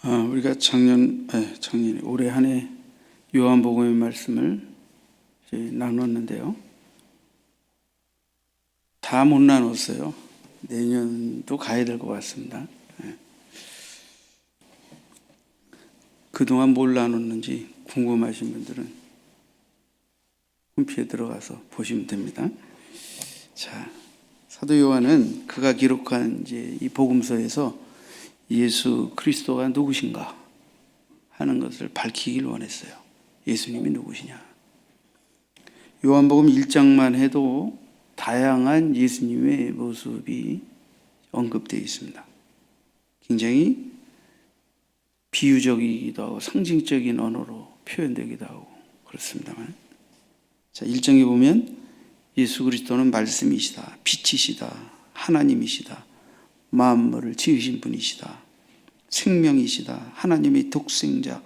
우리가 작년에 올해 한 해 요한복음의 말씀을 이제 나눴는데요. 다 못 나눴어요. 내년도 가야 될 것 같습니다. 그동안 뭘 나눴는지 궁금하신 분들은 홈피에 들어가서 보시면 됩니다. 자, 사도 요한은 그가 기록한 이제 이 복음서에서 예수 그리스도가 누구신가 하는 것을 밝히길 원했어요. 예수님이 누구시냐. 요한복음 1장만 해도 다양한 예수님의 모습이 언급되어 있습니다. 굉장히 비유적이기도 하고 상징적인 언어로 표현되기도 하고 그렇습니다만, 자, 1장에 보면 예수 그리스도는 말씀이시다, 빛이시다, 하나님이시다, 만물을 지으신 분이시다, 생명이시다, 하나님의 독생자,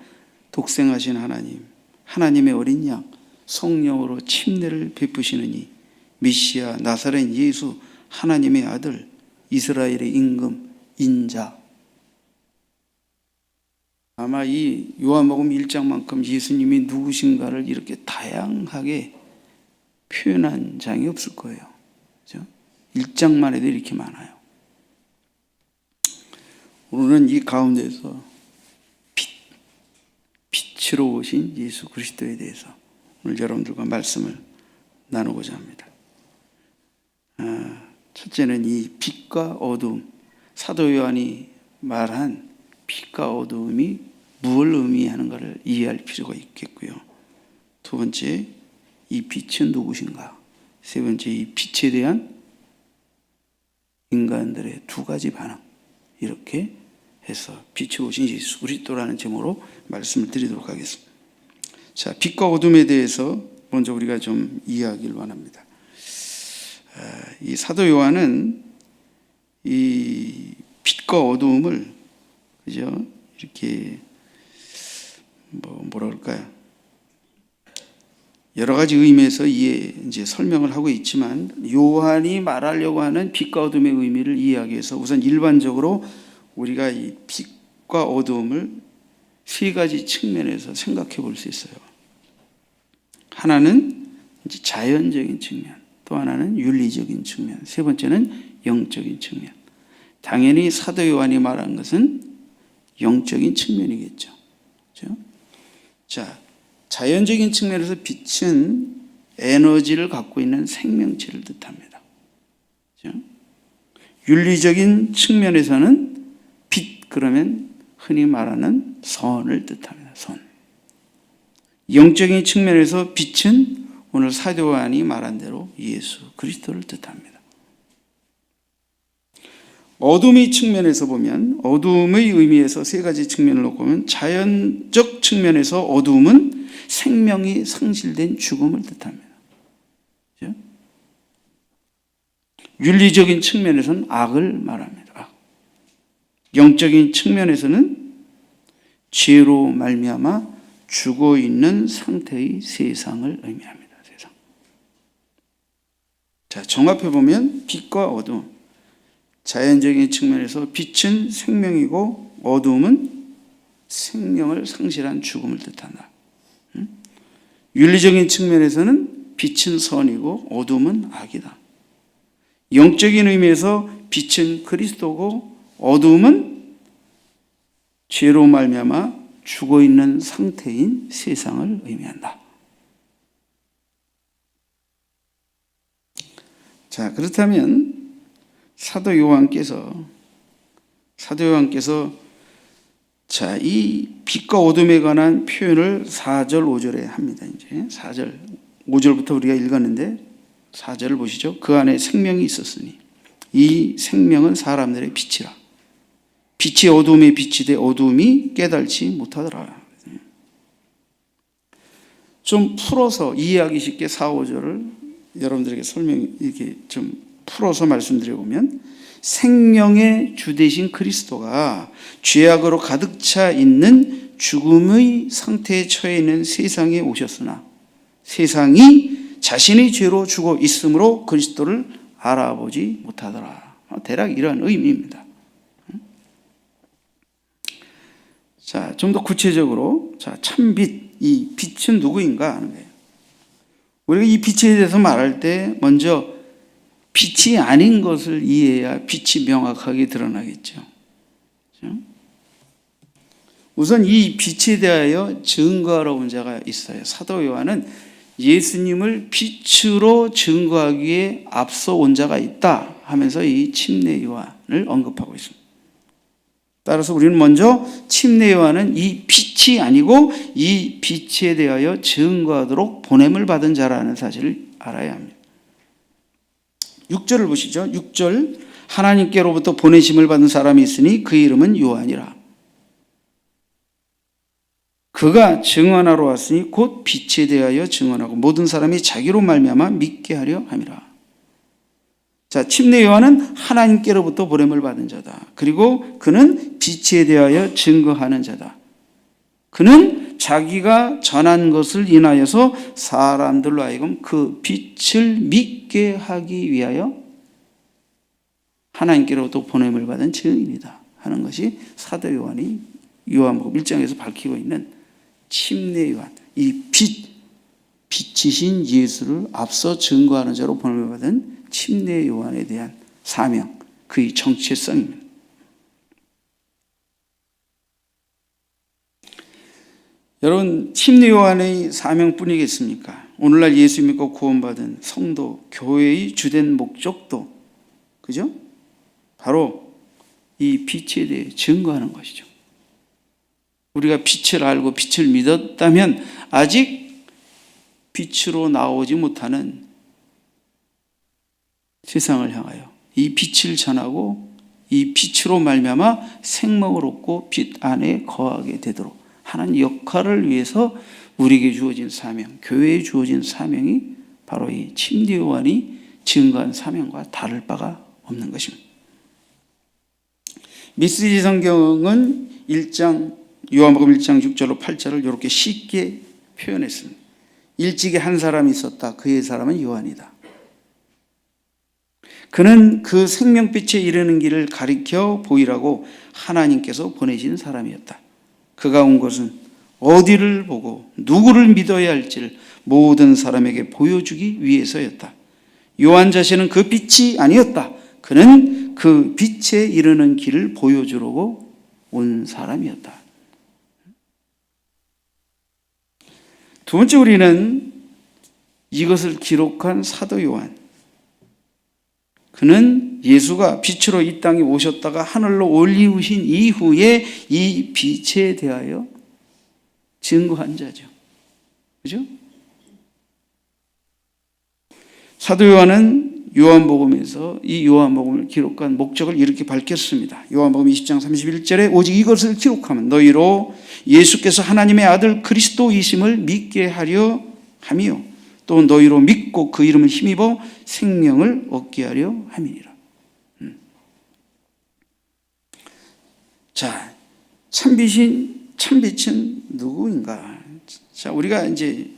독생하신 하나님, 하나님의 어린 양, 성령으로 침례를 베푸시느니, 메시아, 나사렛 예수, 하나님의 아들, 이스라엘의 임금, 인자. 아마 이 요한복음 1장만큼 예수님이 누구신가를 이렇게 다양하게 표현한 장이 없을 거예요. 그렇죠? 1장만 해도 이렇게 많아요. 오늘은 이 가운데서 빛으로 오신 예수 그리스도에 대해서 오늘 여러분들과 말씀을 나누고자 합니다. 첫째는 이 빛과 어두움, 사도 요한이 말한 빛과 어두움이 무엇을 의미하는가를 이해할 필요가 있겠고요. 두 번째, 이 빛은 누구신가? 세 번째, 이 빛에 대한 인간들의 두 가지 반응. 이렇게 해서 빛으로 오신 예수 그리스도라는 제목으로 말씀을 드리도록 하겠습니다. 자, 빛과 어둠에 대해서 먼저 우리가 좀 이해하길 원합니다. 이 사도 요한은 이 빛과 어두움을 그죠? 이렇게 뭐라 그럴까요? 여러 가지 의미에서 이제 설명을 하고 있지만, 요한이 말하려고 하는 빛과 어둠의 의미를 이해하기 위해서 우선 일반적으로 우리가 이 빛과 어두움을 세 가지 측면에서 생각해 볼 수 있어요. 하나는 이제 자연적인 측면, 또 하나는 윤리적인 측면, 세 번째는 영적인 측면. 당연히 사도 요한이 말한 것은 영적인 측면이겠죠. 그렇죠? 자, 자연적인 측면에서 빛은 에너지를 갖고 있는 생명체를 뜻합니다. 그렇죠? 윤리적인 측면에서는 빛 그러면 흔히 말하는 선을 뜻합니다. 선. 영적인 측면에서 빛은 오늘 사도 요한이 말한 대로 예수 그리스도를 뜻합니다. 어둠의 측면에서 보면, 어둠의 의미에서 세 가지 측면을 놓고 보면, 자연적 측면에서 어둠은 생명이 상실된 죽음을 뜻합니다. 그렇죠? 윤리적인 측면에서는 악을 말합니다. 악. 영적인 측면에서는 죄로 말미암아 죽어 있는 상태의 세상을 의미합니다. 세상. 자, 종합해 보면 빛과 어둠. 자연적인 측면에서 빛은 생명이고 어둠은 생명을 상실한 죽음을 뜻한다. 윤리적인 측면에서는 빛은 선이고 어둠은 악이다. 영적인 의미에서 빛은 그리스도고 어둠은 죄로 말미암아 죽어 있는 상태인 세상을 의미한다. 자, 그렇다면 사도 요한께서 자, 이 빛과 어둠에 관한 표현을 4절, 5절에 합니다. 이제 4절, 5절부터 우리가 읽었는데 4절을 보시죠. 그 안에 생명이 있었으니 이 생명은 사람들의 빛이라. 빛이 어둠에 비치되 어둠이 깨달지 못하더라. 좀 풀어서 이해하기 쉽게 4, 5절을 여러분들에게 이렇게 좀 풀어서 말씀드려보면, 생명의 주 되신 그리스도가 죄악으로 가득 차 있는 죽음의 상태에 처해 있는 세상에 오셨으나 세상이 자신의 죄로 죽어 있으므로 그리스도를 알아보지 못하더라. 대략 이러한 의미입니다. 자, 좀 더 구체적으로, 자, 참빛, 이 빛은 누구인가 하는 거예요. 우리가 이 빛에 대해서 말할 때 먼저 빛이 아닌 것을 이해해야 빛이 명확하게 드러나겠죠. 그렇죠? 우선 이 빛에 대하여 증거하러 온 자가 있어요. 사도 요한은 예수님을 빛으로 증거하기 위해 앞서 온 자가 있다 하면서 이 침례 요한을 언급하고 있습니다. 따라서 우리는 먼저 침례 요한은 이 빛이 아니고 이 빛에 대하여 증거하도록 보냄을 받은 자라는 사실을 알아야 합니다. 6절을 보시죠. 6절, 하나님께로부터 보내심을 받은 사람이 있으니 그 이름은 요한이라. 그가 증언하러 왔으니 곧 빛에 대하여 증언하고 모든 사람이 자기로 말미암아 믿게 하려 함이라. 자, 침례 요한은 하나님께로부터 보냄을 받은 자다. 그리고 그는 빛에 대하여 증거하는 자다. 그는 자기가 전한 것을 인하여서 사람들로 하여금 그 빛을 믿게 하기 위하여 하나님께로부터 보냄을 받은 증인이다 하는 것이 사도 요한이 요한복음 1장에서 밝히고 있는 침례 요한, 이 빛이신 예수를 앞서 증거하는 자로 보냄을 받은 침례 요한에 대한 사명, 그의 정체성입니다. 여러분, 침례 요한의 사명뿐이겠습니까? 오늘날 예수 믿고 구원받은 성도, 교회의 주된 목적도, 그죠? 바로 이 빛에 대해 증거하는 것이죠. 우리가 빛을 알고 빛을 믿었다면 아직 빛으로 나오지 못하는 세상을 향하여 이 빛을 전하고 이 빛으로 말미암아 생명을 얻고 빛 안에 거하게 되도록 하는 역할을 위해서 우리에게 주어진 사명, 교회에 주어진 사명이 바로 이 침례 요한이 증거한 사명과 다를 바가 없는 것입니다. 메시지 성경은 요한복음 1장 6절로 8절을 이렇게 쉽게 표현했습니다. 일찍이 한 사람이 있었다. 그의 사람은 요한이다. 그는 그 생명빛에 이르는 길을 가리켜 보이라고 하나님께서 보내신 사람이었다. 그가 온 것은 어디를 보고 누구를 믿어야 할지를 모든 사람에게 보여주기 위해서였다. 요한 자신은 그 빛이 아니었다. 그는 그 빛에 이르는 길을 보여주려고 온 사람이었다. 두 번째, 우리는 이것을 기록한 사도 요한, 그는 예수가 빛으로 이 땅에 오셨다가 하늘로 올리우신 이후에 이 빛에 대하여 증거한 자죠. 그죠? 사도 요한은 요한복음에서 이 요한복음을 기록한 목적을 이렇게 밝혔습니다. 요한복음 20장 31절에 오직 이것을 기록하면 너희로 예수께서 하나님의 아들 그리스도이심을 믿게 하려 함이요 또 너희로 믿고 그 이름을 힘입어 생명을 얻게 하려 함이니라. 자, 참빛은 누구인가? 자, 우리가 이제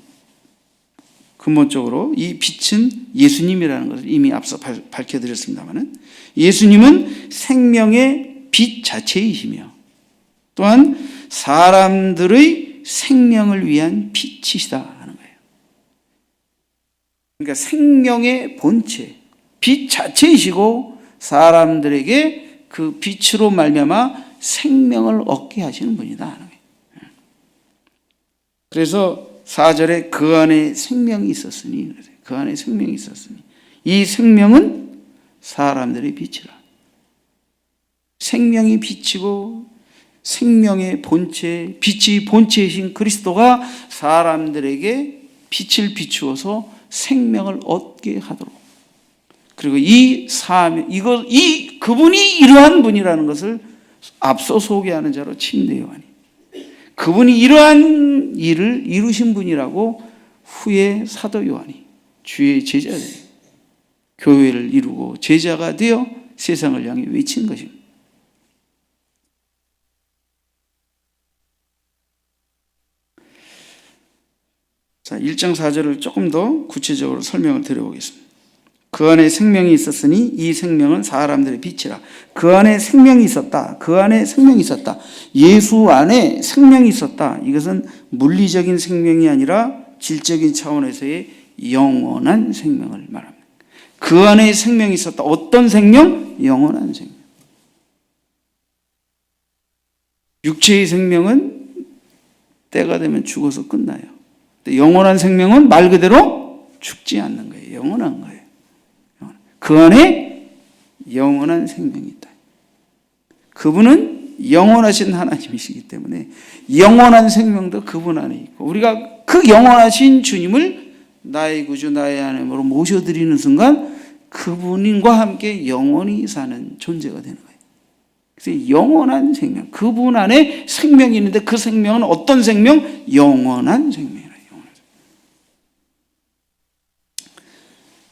근본적으로 이 빛은 예수님이라는 것을 이미 앞서 밝혀드렸습니다만은 예수님은 생명의 빛 자체이시며 또한 사람들의 생명을 위한 빛이시다 하는 거예요. 그러니까 생명의 본체, 빛 자체이시고 사람들에게 그 빛으로 말미암아 생명을 얻게 하시는 분이다 하는 거예요. 그래서 4절에 그 안에 생명이 있었으니, 그 안에 생명이 있었으니 이 생명은 사람들의 빛이라. 생명이 빛이고 생명의 본체, 빛이 본체이신 그리스도가 사람들에게 빛을 비추어서 생명을 얻게 하도록, 그리고 이 사명, 그분이 이러한 분이라는 것을 앞서 소개하는 자로 침례 요한이, 그분이 이러한 일을 이루신 분이라고 후에 사도 요한이 주의 제자들, 교회를 이루고 제자가 되어 세상을 향해 외친 것입니다. 자, 1장 4절을 조금 더 구체적으로 설명을 드려보겠습니다. 그 안에 생명이 있었으니 이 생명은 사람들의 빛이라. 그 안에 생명이 있었다. 그 안에 생명이 있었다. 예수 안에 생명이 있었다. 이것은 물리적인 생명이 아니라 질적인 차원에서의 영원한 생명을 말합니다. 그 안에 생명이 있었다. 어떤 생명? 영원한 생명. 육체의 생명은 때가 되면 죽어서 끝나요. 근데 영원한 생명은 말 그대로 죽지 않는 거예요. 영원한 거예요. 그 안에 영원한 생명이 있다. 그분은 영원하신 하나님이시기 때문에 영원한 생명도 그분 안에 있고, 우리가 그 영원하신 주님을 나의 구주 나의 하나님으로 모셔드리는 순간 그분과 함께 영원히 사는 존재가 되는 거예요. 그래서 영원한 생명, 그분 안에 생명이 있는데 그 생명은 어떤 생명? 영원한 생명이에요.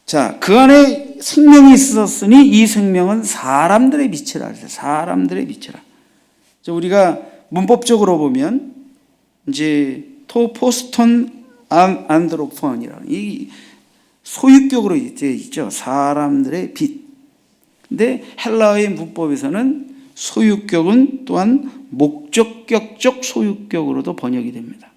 자, 그 안에 생명이 있었으니 이 생명은 사람들의 빛이라. 사람들의 빛이라. 우리가 문법적으로 보면 이제 토포스톤 안드로폰이라는 이 소유격으로 되어 있죠. 사람들의 빛. 근데 헬라어의 문법에서는 소유격은 또한 목적격적 소유격으로도 번역이 됩니다.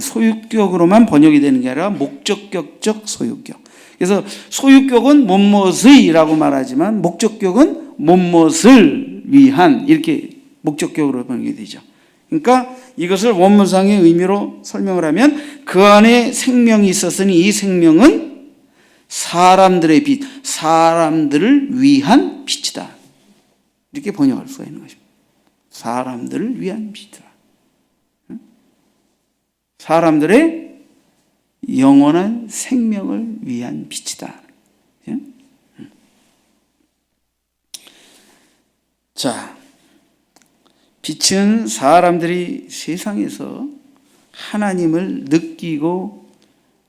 소유격으로만 번역이 되는 게 아니라 목적격적 소유격. 그래서 소유격은 무엇의라고 말하지만 목적격은 무엇을 위한, 이렇게 목적격으로 번역이 되죠. 그러니까 이것을 원문상의 의미로 설명을 하면 그 안에 생명이 있었으니 이 생명은 사람들의 빛, 사람들을 위한 빛이다. 이렇게 번역할 수가 있는 것입니다. 사람들을 위한 빛이다. 사람들의 영원한 생명을 위한 빛이다. 자, 빛은 사람들이 세상에서 하나님을 느끼고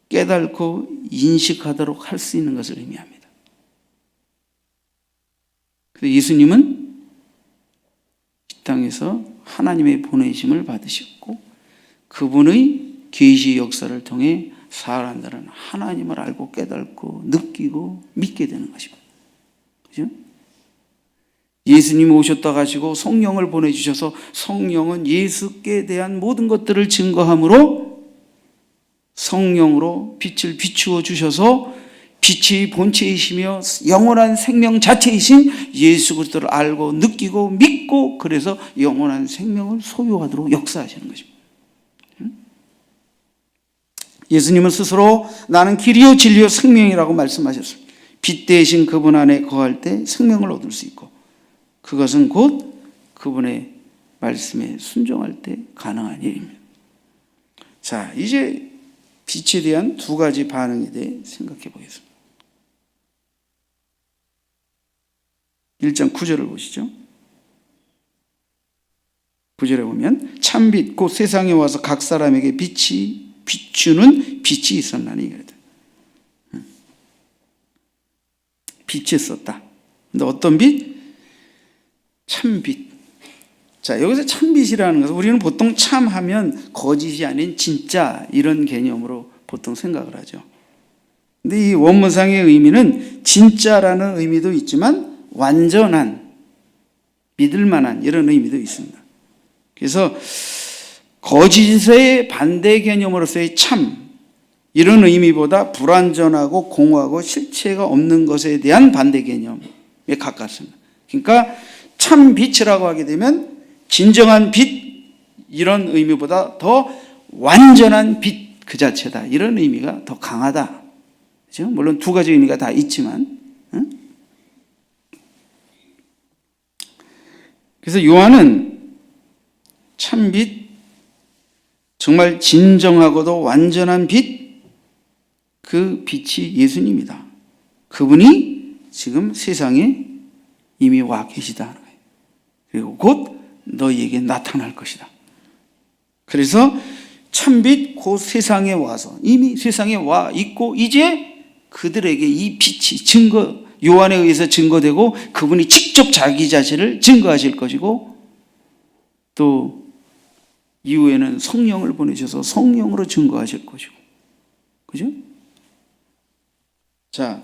깨닫고 인식하도록 할 수 있는 것을 의미합니다. 그래서 예수님은 이 땅에서 하나님의 보내심을 받으셨고 그분의 계시 역사를 통해 사람들은 하나님을 알고 깨닫고 느끼고 믿게 되는 것입니다. 그죠? 예수님이 오셨다 가지고 성령을 보내주셔서 성령은 예수께 대한 모든 것들을 증거함으로 성령으로 빛을 비추어 주셔서 빛이 본체이시며 영원한 생명 자체이신 예수 그리스도를 알고 느끼고 믿고 그래서 영원한 생명을 소유하도록 역사하시는 것입니다. 예수님은 스스로 나는 길이요 진리요 생명이라고 말씀하셨습니다. 빛 대신 그분 안에 거할 때 생명을 얻을 수 있고 그것은 곧 그분의 말씀에 순종할 때 가능한 일입니다. 자, 이제 빛에 대한 두 가지 반응에 대해 생각해 보겠습니다. 1장 9절을 보시죠. 9절에 보면 참빛 곧 세상에 와서 각 사람에게 빛이 비추는 빛이 있었나니. 빛이 있었다. 근데 어떤 빛? 참빛. 자, 여기서 참빛이라는 것은 우리는 보통 참하면 거짓이 아닌 진짜 이런 개념으로 보통 생각을 하죠. 근데 이 원문상의 의미는 진짜라는 의미도 있지만 완전한, 믿을 만한 이런 의미도 있습니다. 그래서 거짓의 반대 개념으로서의 참, 이런 의미보다 불완전하고 공허하고 실체가 없는 것에 대한 반대 개념에 가깝습니다. 그러니까 참 빛이라고 하게 되면 진정한 빛, 이런 의미보다 더 완전한 빛 그 자체다. 이런 의미가 더 강하다. 그렇죠? 물론 두 가지 의미가 다 있지만. 그래서 요한은 참빛, 정말 진정하고도 완전한 빛, 그 빛이 예수님이다. 그분이 지금 세상에 이미 와 계시다. 그리고 곧 너희에게 나타날 것이다. 그래서 참빛 곧 세상에 와서 이미 세상에 와 있고 이제 그들에게 이 빛이 증거, 요한에 의해서 증거되고 그분이 직접 자기 자신을 증거하실 것이고 또 이후에는 성령을 보내셔서 성령으로 증거하실 것이고. 그죠? 자,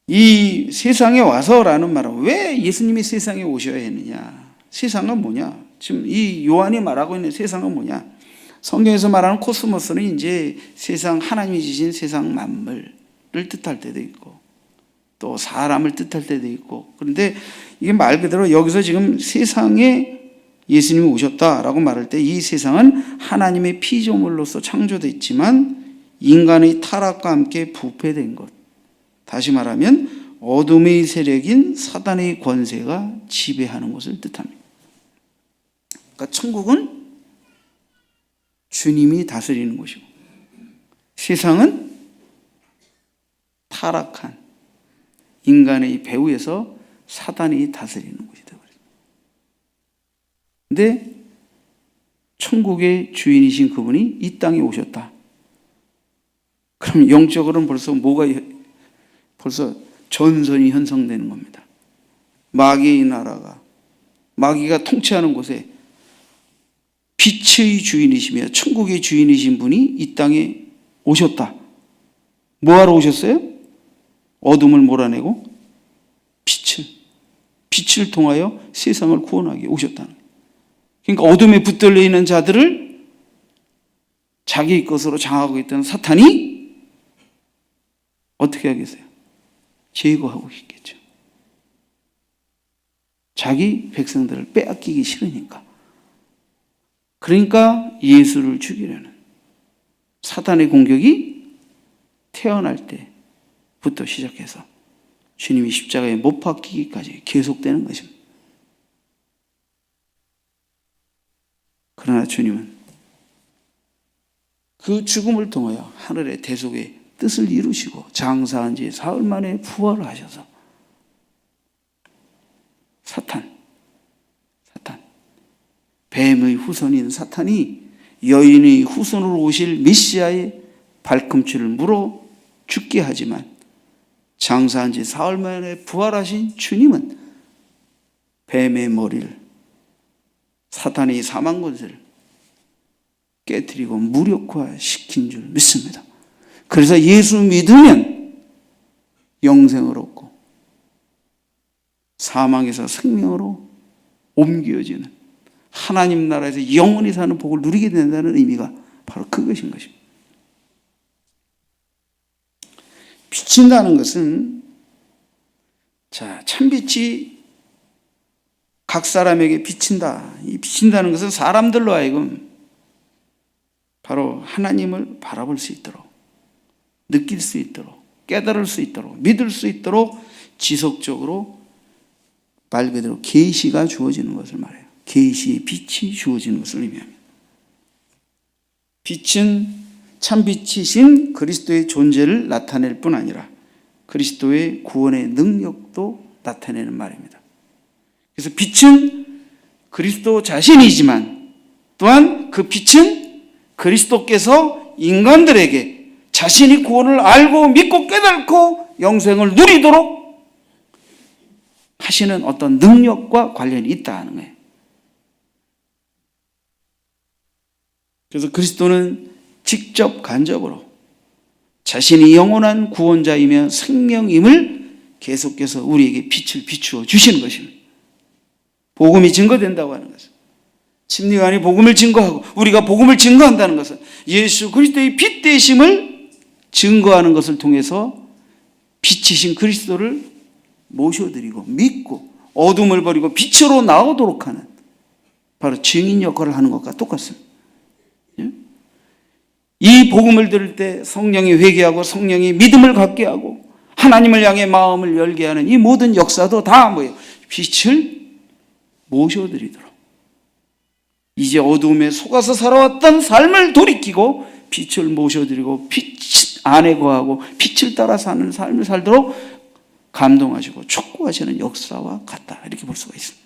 이 세상에 와서라는 말은 왜 예수님이 세상에 오셔야 했느냐? 세상은 뭐냐? 지금 이 요한이 말하고 있는 세상은 뭐냐? 성경에서 말하는 코스모스는 이제 세상, 하나님이 지신 세상 만물을 뜻할 때도 있고 또 사람을 뜻할 때도 있고, 그런데 이게 말 그대로 여기서 지금 세상에 예수님이 오셨다라고 말할 때 이 세상은 하나님의 피조물로서 창조됐지만 인간의 타락과 함께 부패된 것, 다시 말하면 어둠의 세력인 사단의 권세가 지배하는 것을 뜻합니다. 그러니까 천국은 주님이 다스리는 곳이고 세상은 타락한 인간의 배후에서 사단이 다스리는 곳이 되어버립니다. 그런데 천국의 주인이신 그분이 이 땅에 오셨다. 그럼 영적으로는 벌써 전선이 형성되는 겁니다. 마귀의 나라가, 마귀가 통치하는 곳에 빛의 주인이시며 천국의 주인이신 분이 이 땅에 오셨다. 뭐하러 오셨어요? 어둠을 몰아내고 빛을 통하여 세상을 구원하기 오셨다는 거예요. 그러니까 어둠에 붙들려 있는 자들을 자기 것으로 장하고 있던 사탄이 어떻게 하겠어요? 제거하고 있겠죠. 자기 백성들을 빼앗기기 싫으니까. 그러니까 예수를 죽이려는 사탄의 공격이 태어날 때부터 시작해서 주님이 십자가에 못 박히기까지 계속되는 것입니다. 그러나 주님은 그 죽음을 통하여 하늘의 대속의 뜻을 이루시고 장사한 지 사흘 만에 부활을 하셔서 사탄, 뱀의 후손인 사탄이 여인의 후손으로 오실 메시아의 발꿈치를 물어 죽게 하지만 장사한 지 사흘 만에 부활하신 주님은 뱀의 머리를, 사탄의 사망 권세를 깨뜨리고 무력화시킨 줄 믿습니다. 그래서 예수 믿으면 영생을 얻고 사망에서 생명으로 옮겨지는 하나님 나라에서 영원히 사는 복을 누리게 된다는 의미가 바로 그것인 것입니다. 비친다는 것은, 참빛이 각 사람에게 비친다. 이 비친다는 것은 사람들로 하여금 바로 하나님을 바라볼 수 있도록, 느낄 수 있도록, 깨달을 수 있도록, 믿을 수 있도록 지속적으로 말 그대로 계시가 주어지는 것을 말해요. 계시의 빛이 주어지는 것을 의미합니다. 빛은 참빛이신 그리스도의 존재를 나타낼 뿐 아니라 그리스도의 구원의 능력도 나타내는 말입니다. 그래서 빛은 그리스도 자신이지만 또한 그 빛은 그리스도께서 인간들에게 자신이 구원을 알고 믿고 깨닫고 영생을 누리도록 하시는 어떤 능력과 관련이 있다는 거예요. 그래서 그리스도는 직접 간접으로 자신이 영원한 구원자이며 생명임을 계속해서 우리에게 빛을 비추어 주시는 것입니다. 복음이 증거된다고 하는 것은, 침례요한이 복음을 증거하고 우리가 복음을 증거한다는 것은 예수 그리스도의 빛 되심을 증거하는 것을 통해서 빛이신 그리스도를 모셔드리고 믿고 어둠을 버리고 빛으로 나오도록 하는 바로 증인 역할을 하는 것과 똑같습니다. 이 복음을 들을 때 성령이 회개하고 성령이 믿음을 갖게 하고 하나님을 향해 마음을 열게 하는 이 모든 역사도 다 뭐예요? 빛을 모셔드리도록, 이제 어두움에 속아서 살아왔던 삶을 돌이키고 빛을 모셔드리고 빛 안에 거하고 빛을 따라 사는 삶을 살도록 감동하시고 촉구하시는 역사와 같다, 이렇게 볼 수가 있습니다.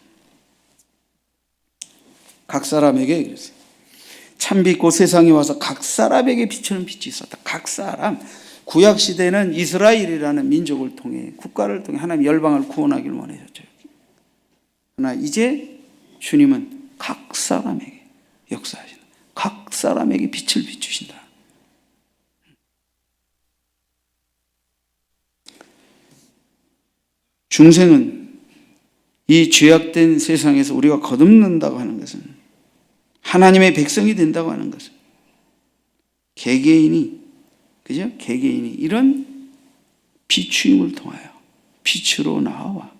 각 사람에게 그랬어요. 참빛 곧 세상에 와서 각 사람에게 비추는 빛이 있었다. 각 사람. 구약 시대는 이스라엘이라는 민족을 통해, 국가를 통해 하나님 열방을 구원하기를 원하셨죠. 그러나 이제 주님은 각 사람에게 역사하신다. 각 사람에게 빛을 비추신다. 중생은 이 죄악된 세상에서 우리가 거듭난다고 하는 것은, 하나님의 백성이 된다고 하는 것은, 개개인이, 그죠? 개개인이 이런 비추임을 통하여 빛으로 나와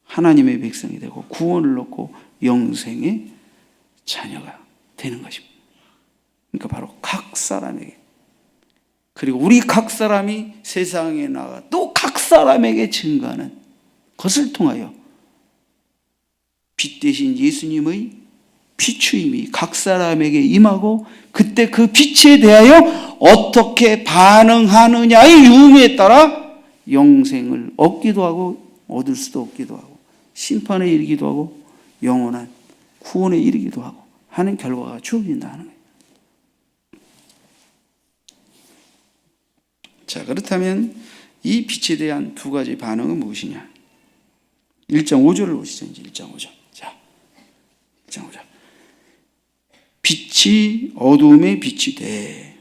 하나님의 백성이 되고 구원을 얻고 영생의 자녀가 되는 것입니다. 그러니까 바로 각 사람에게, 그리고 우리 각 사람이 세상에 나가 또 각 사람에게 증거하는 것을 통하여 빛 대신 예수님의 비추임이 각 사람에게 임하고, 그때 그 빛에 대하여 어떻게 반응하느냐의 유무에 따라 영생을 얻기도 하고 얻을 수도 없기도 하고 심판에 이르기도 하고 영원한 구원에 이르기도 하고 하는 결과가 주어진다는 거예요. 자, 그렇다면 이 빛에 대한 두 가지 반응은 무엇이냐? 1장 5절을 보시죠. 이제 1장 5절. 자, 1장 5절. 빛이 어두움에 빛이 돼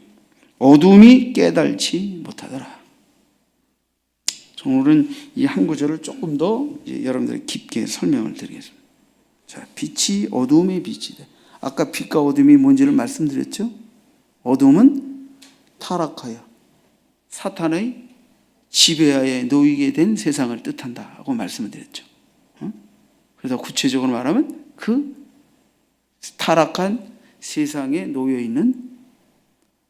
어두움이 깨달지 못하더라. 오늘은 이 한 구절을 조금 더 여러분들 깊게 설명을 드리겠습니다. 자, 빛이 어두움에 빛이 돼. 아까 빛과 어둠이 뭔지를 말씀드렸죠? 어둠은 타락하여 사탄의 지배하에 놓이게 된 세상을 뜻한다고 말씀을 드렸죠. 그래서 구체적으로 말하면 그 타락한 세상에 놓여 있는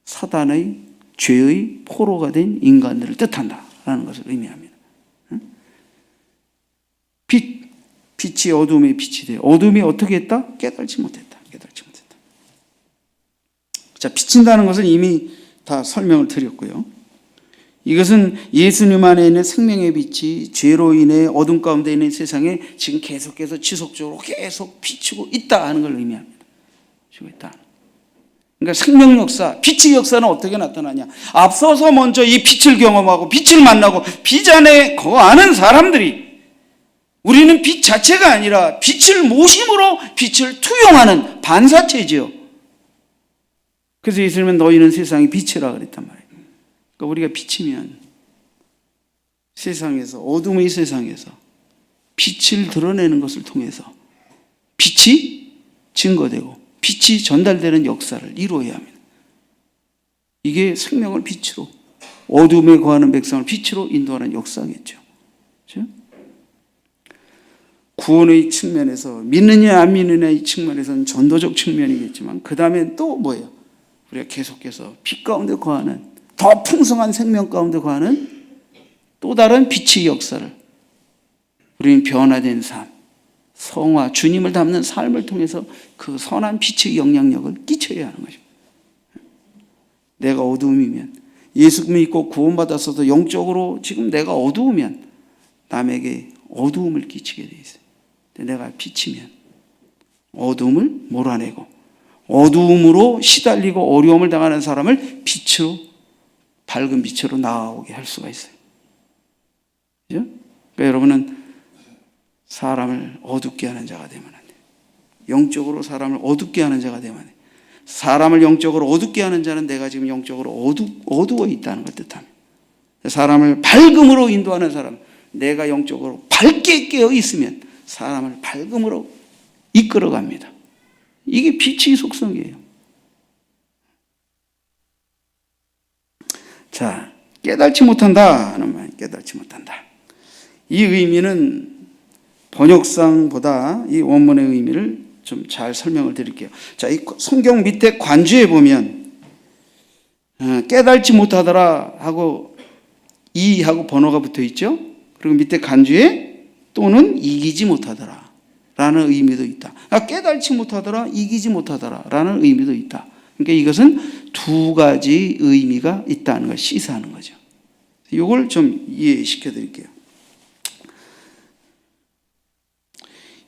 사단의 죄의 포로가 된 인간들을 뜻한다라는 것을 의미합니다. 빛이 어둠에 빛이 돼. 어둠이 어떻게 했다? 깨달지 못했다. 자, 비친다는 것은 이미 다 설명을 드렸고요. 이것은 예수님 안에 있는 생명의 빛이 죄로 인해 어둠 가운데 있는 세상에 지금 계속해서 지속적으로 계속 비추고 있다 하는 걸 의미합니다. 비추고 있다. 그러니까 생명 역사, 빛의 역사는 어떻게 나타나냐? 앞서서 먼저 이 빛을 경험하고 빛을 만나고 빛 안에 거하는 사람들이, 우리는 빛 자체가 아니라 빛을 모심으로 빛을 투영하는 반사체지요. 그래서 예수님은 너희는 세상의 빛이라 그랬단 말이에요. 그러니까 우리가 빛이면 세상에서, 어둠의 세상에서 빛을 드러내는 것을 통해서 빛이 증거되고 빛이 전달되는 역사를 이루어야 합니다. 이게 생명을 빛으로, 어둠에 거하는 백성을 빛으로 인도하는 역사겠죠. 그렇죠? 구원의 측면에서, 믿느냐 안 믿느냐의 측면에서는 전도적 측면이겠지만, 그 다음엔 또 뭐예요? 우리가 계속해서 빛 가운데 거하는, 더 풍성한 생명 가운데 거하는 또 다른 빛의 역사를, 우리는 변화된 삶, 성화, 주님을 닮는 삶을 통해서 그 선한 빛의 영향력을 끼쳐야 하는 것입니다. 내가 어두움이면, 예수 믿고 구원받았어도 영적으로 지금 내가 어두우면 남에게 어두움을 끼치게 돼 있어요. 근데 내가 빛이면 어두움을 몰아내고 어두움으로 시달리고 어려움을 당하는 사람을 빛으로, 밝은 빛으로 나아오게 할 수가 있어요. 그죠? 그러니까 여러분은 사람을 어둡게 하는 자가 되면 안 돼요. 영적으로 사람을 어둡게 하는 자가 되면 안 돼요. 사람을 영적으로 어둡게 하는 자는 내가 지금 영적으로 어두워 있다는 걸 뜻합니다. 사람을 밝음으로 인도하는 사람, 내가 영적으로 밝게 깨어 있으면 사람을 밝음으로 이끌어갑니다. 이게 빛의 속성이에요. 자, 깨달지 못한다 하는 말, 깨달지 못한다. 이 의미는 번역상보다 이 원문의 의미를 좀 잘 설명을 드릴게요. 자, 이 성경 밑에 관주에 보면 깨달지 못하더라 하고 이하고 번호가 붙어 있죠. 그리고 밑에 간주에 또는 이기지 못하더라 라는 의미도 있다. 깨달지 못하더라, 이기지 못하더라 라는 의미도 있다. 그러니까 이것은 두 가지 의미가 있다는 걸 시사하는 거죠. 이걸 좀 이해시켜 드릴게요.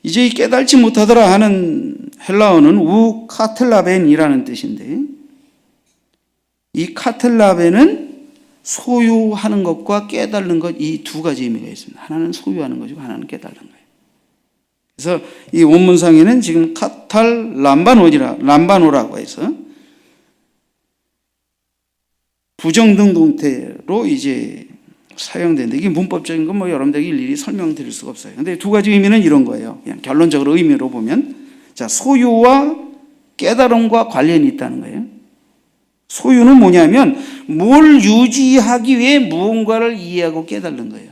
이제 이 깨달지 못하더라 하는 헬라어는 우카텔라벤이라는 뜻인데, 이 카텔라벤은 소유하는 것과 깨달는 것, 이 두 가지 의미가 있습니다. 하나는 소유하는 것이고 하나는 깨달는 거예요. 그래서 이 원문상에는 지금 람바노라고 해서 부정등동태로 이제 사용되는데 이게 문법적인 건 뭐 여러분들에게 일일이 설명드릴 수가 없어요. 근데 두 가지 의미는 이런 거예요. 그냥 결론적으로 의미로 보면, 자, 소유와 깨달음과 관련이 있다는 거예요. 소유는 뭐냐면 뭘 유지하기 위해 무언가를 이해하고 깨달는 거예요.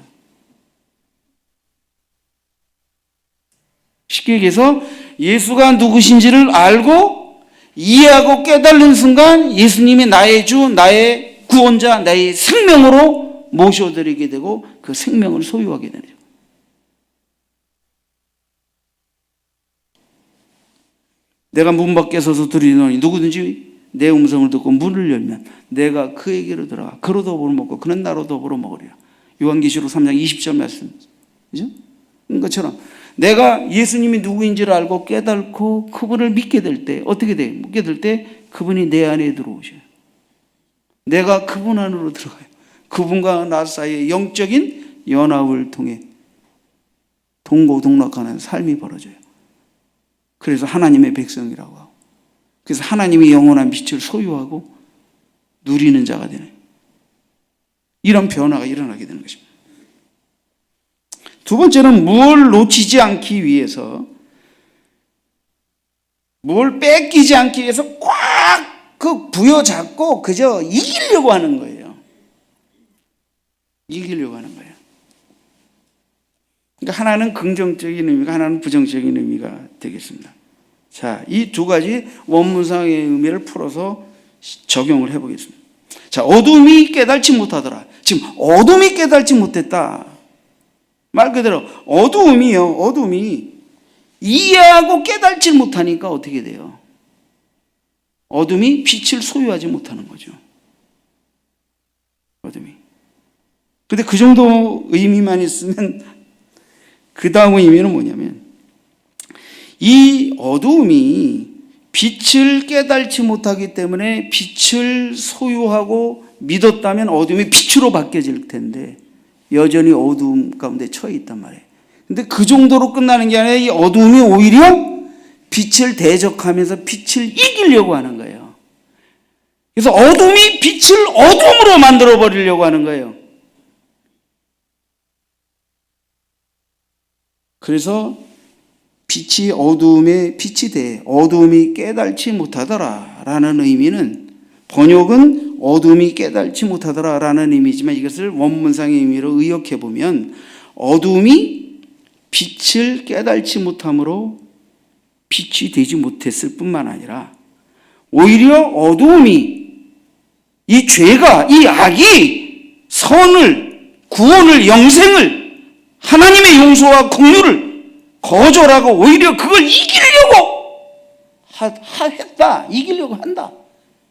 쉽게 얘기해서 예수가 누구신지를 알고 이해하고 깨달는 순간 예수님이 나의 주, 나의 구원자, 나의 생명으로 모셔드리게 되고 그 생명을 소유하게 되죠. 내가 문 밖에 서서 들으노니 누구든지 내 음성을 듣고 문을 열면 내가 그에게로 들어가 그로 더불어 먹고 그는 나로 더불어 먹으리라. 요한계시록 3장 20절 말씀. 그죠? 것처럼 내가 예수님이 누구인지를 알고 깨닫고 그분을 믿게 될 때 어떻게 돼요? 믿게 될 때 그분이 내 안에 들어오셔요. 내가 그분 안으로 들어가요. 그분과 나 사이의 영적인 연합을 통해 동고동락하는 삶이 벌어져요. 그래서 하나님의 백성이라고 하고, 그래서 하나님의 영원한 빛을 소유하고 누리는 자가 되는 이런 변화가 일어나게 되는 것입니다. 두 번째는 뭘 놓치지 않기 위해서, 뭘 뺏기지 않기 위해서 꽉 그 부여잡고 그저 이기려고 하는 거예요. 이기려고 하는 거예요. 그러니까 하나는 긍정적인 의미가, 하나는 부정적인 의미가 되겠습니다. 자, 이 두 가지 원문상의 의미를 풀어서 적용을 해보겠습니다. 자, 어둠이 깨달지 못하더라. 지금 어둠이 깨달지 못했다. 말 그대로 어둠이 이해하고 깨달지 못하니까 어떻게 돼요? 어둠이 빛을 소유하지 못하는 거죠. 어둠이. 근데 그 정도 의미만 있으면 그 다음 의미는 뭐냐면, 이 어둠이 빛을 깨달지 못하기 때문에 빛을 소유하고 믿었다면 어둠이 빛으로 바뀌어질 텐데 여전히 어둠 가운데 처해 있단 말이에요. 근데 그 정도로 끝나는 게 아니라 이 어둠이 오히려 빛을 대적하면서 빛을 이기려고 하는 거예요. 그래서 어둠이 빛을 어둠으로 만들어 버리려고 하는 거예요. 그래서 빛이 어둠에 빛이 돼 어둠이 깨달지 못하더라 라는 의미는, 번역은 어둠이 깨달지 못하더라 라는 의미지만 이것을 원문상의 의미로 의역해 보면 어둠이 빛을 깨달지 못함으로 빛이 되지 못했을 뿐만 아니라 오히려 어둠이, 이 죄가, 이 악이 선을, 구원을, 영생을, 하나님의 용서와 긍휼을 거절하고 오히려 그걸 이기려고 했다. 이기려고 한다.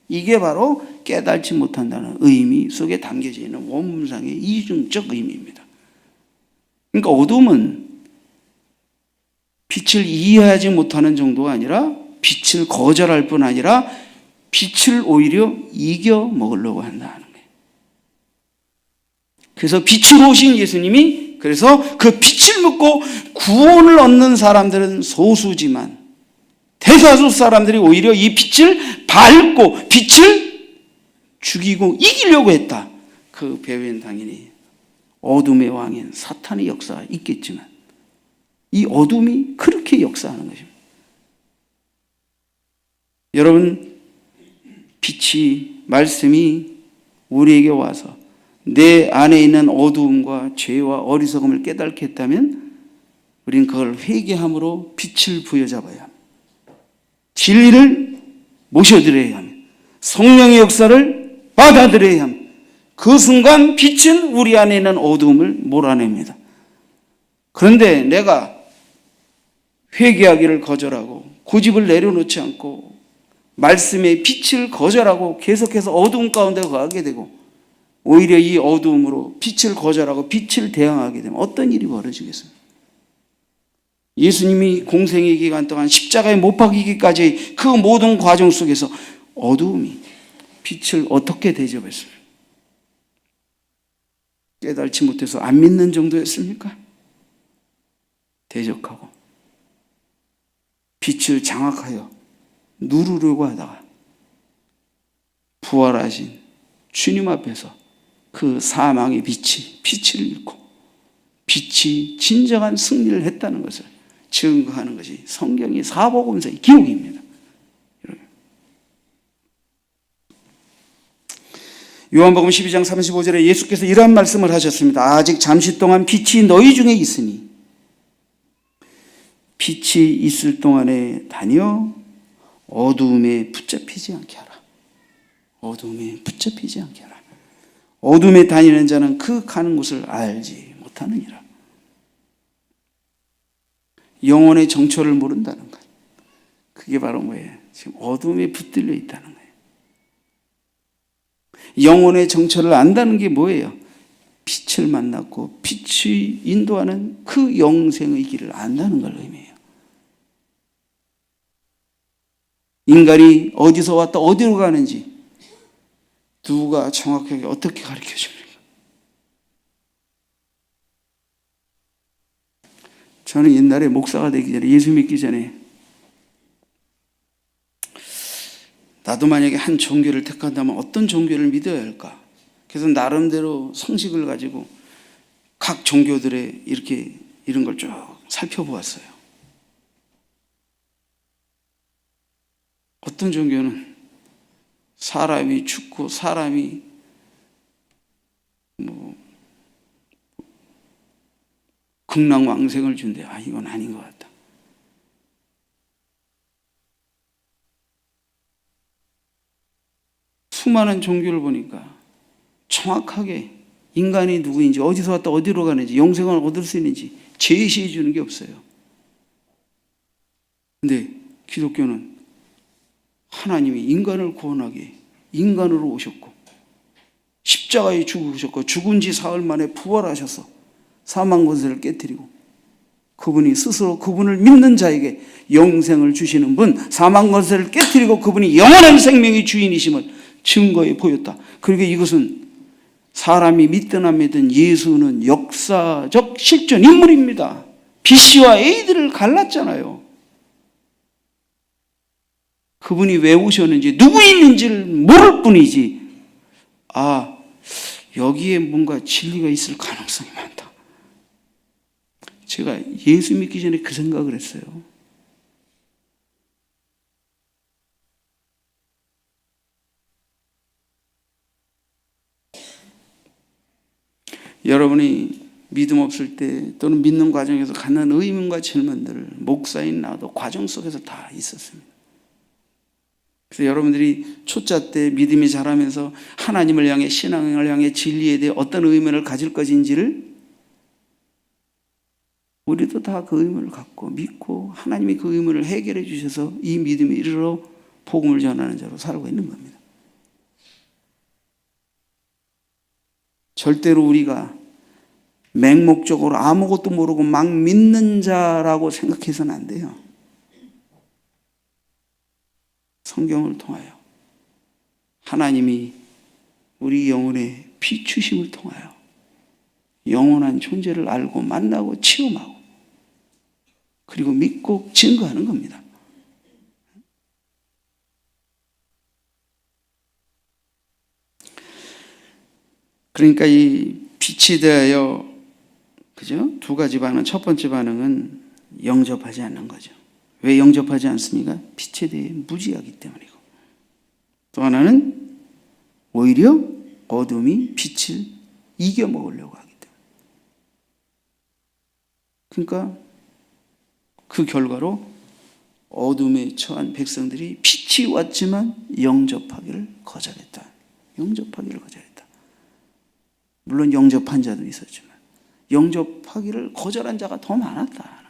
이게 바로 깨달지 못한다는 의미 속에 담겨져 있는 원문상의 이중적 의미입니다. 그러니까 어둠은 빛을 이해하지 못하는 정도가 아니라 빛을 거절할 뿐 아니라 빛을 오히려 이겨 먹으려고 한다는 거예요. 그래서 빛으로 오신 예수님이, 그래서 그 빛을 믿고 구원을 얻는 사람들은 소수지만 대다수 사람들이 오히려 이 빛을 밟고 빛을 죽이고 이기려고 했다. 그 배후엔 당연히 어둠의 왕인 사탄의 역사가 있겠지만 이 어둠이 그렇게 역사하는 것입니다. 여러분, 빛이, 말씀이 우리에게 와서 내 안에 있는 어두움과 죄와 어리석음을 깨닫게 했다면 우리는 그걸 회개함으로 빛을 부여잡아야 합니다. 진리를 모셔드려야 합니다. 성령의 역사를 받아들여야 합니다. 그 순간 빛은 우리 안에 있는 어두움을 몰아냅니다. 그런데 내가 회개하기를 거절하고 고집을 내려놓지 않고 말씀의 빛을 거절하고 계속해서 어두움 가운데 가게 되고 오히려 이 어두움으로 빛을 거절하고 빛을 대항하게 되면 어떤 일이 벌어지겠습니까? 예수님이 공생의 기간 동안 십자가에 못 박히기까지 그 모든 과정 속에서 어두움이 빛을 어떻게 대접했습니까? 깨달지 못해서 안 믿는 정도였습니까? 대적하고 빛을 장악하여 누르려고 하다가 부활하신 주님 앞에서 그 사망의 빛을 잃고 빛이 진정한 승리를 했다는 것을 증거하는 것이 성경의 사복음서의 기록입니다. 요한복음 12장 35절에 예수께서 이러한 말씀을 하셨습니다. 아직 잠시 동안 빛이 너희 중에 있으니 빛이 있을 동안에 다녀 어두움에 붙잡히지 않게 하라. 어두움에 붙잡히지 않게 하라. 어둠에 다니는 자는 그 가는 곳을 알지 못하느니라. 영혼의 정처를 모른다는 것. 그게 바로 뭐예요? 지금 어둠에 붙들려 있다는 거예요. 영혼의 정처를 안다는 게 뭐예요? 빛을 만났고 빛이 인도하는 그 영생의 길을 안다는 걸 의미해요. 인간이 어디서 왔다 어디로 가는지 누가 정확하게 어떻게 가르쳐 줍니까? 저는 옛날에 목사가 되기 전에, 예수 믿기 전에 나도 만약에 한 종교를 택한다면 어떤 종교를 믿어야 할까? 그래서 나름대로 상식을 가지고 각 종교들의 이런 걸 쭉 살펴보았어요. 어떤 종교는 사람이 죽고 사람이 극락왕생을 준대. 이건 아닌 것 같다. 수많은 종교를 보니까 정확하게 인간이 누구인지, 어디서 왔다 어디로 가는지, 영생을 얻을 수 있는지 제시해 주는 게 없어요. 근데 기독교는 하나님이 인간을 구원하기 인간으로 오셨고 십자가에 죽으셨고 죽은 지 사흘 만에 부활하셔서 사망 권세를 깨뜨리고 그분이 스스로 그분을 믿는 자에게 영생을 주시는 분, 사망 권세를 깨뜨리고 그분이 영원한 생명의 주인이심을 증거해 보였다. 그러니까 이것은 사람이 믿든 안 믿든 예수는 역사적 실존 인물입니다. BC와 AD를 갈랐잖아요. 그분이 왜 오셨는지, 누구 있는지를 모를 뿐이지, 여기에 뭔가 진리가 있을 가능성이 많다. 제가 예수 믿기 전에 그 생각을 했어요. 여러분이 믿음 없을 때 또는 믿는 과정에서 갖는 의문과 질문들을 목사인 나도 과정 속에서 다 있었습니다. 그래서 여러분들이 초짜 때 믿음이 자라면서 하나님을 향해, 신앙을 향해, 진리에 대해 어떤 의문을 가질 것인지를 우리도 다 그 의문을 갖고 믿고 하나님이 그 의문을 해결해 주셔서 이 믿음에 이르러 복음을 전하는 자로 살고 있는 겁니다. 절대로 우리가 맹목적으로 아무것도 모르고 막 믿는 자라고 생각해서는 안 돼요. 성경을 통하여 하나님이 우리 영혼에 비추심을 통하여 영원한 존재를 알고 만나고 체험하고 그리고 믿고 증거하는 겁니다. 그러니까 이 빛이 대하여, 그죠? 두 가지 반응. 첫 번째 반응은 영접하지 않는 거죠. 왜 영접하지 않습니까? 빛에 대해 무지하기 때문이고. 또 하나는 오히려 어둠이 빛을 이겨먹으려고 하기 때문에. 그러니까 그 결과로 어둠에 처한 백성들이 빛이 왔지만 영접하기를 거절했다. 영접하기를 거절했다. 물론 영접한 자도 있었지만 영접하기를 거절한 자가 더 많았다.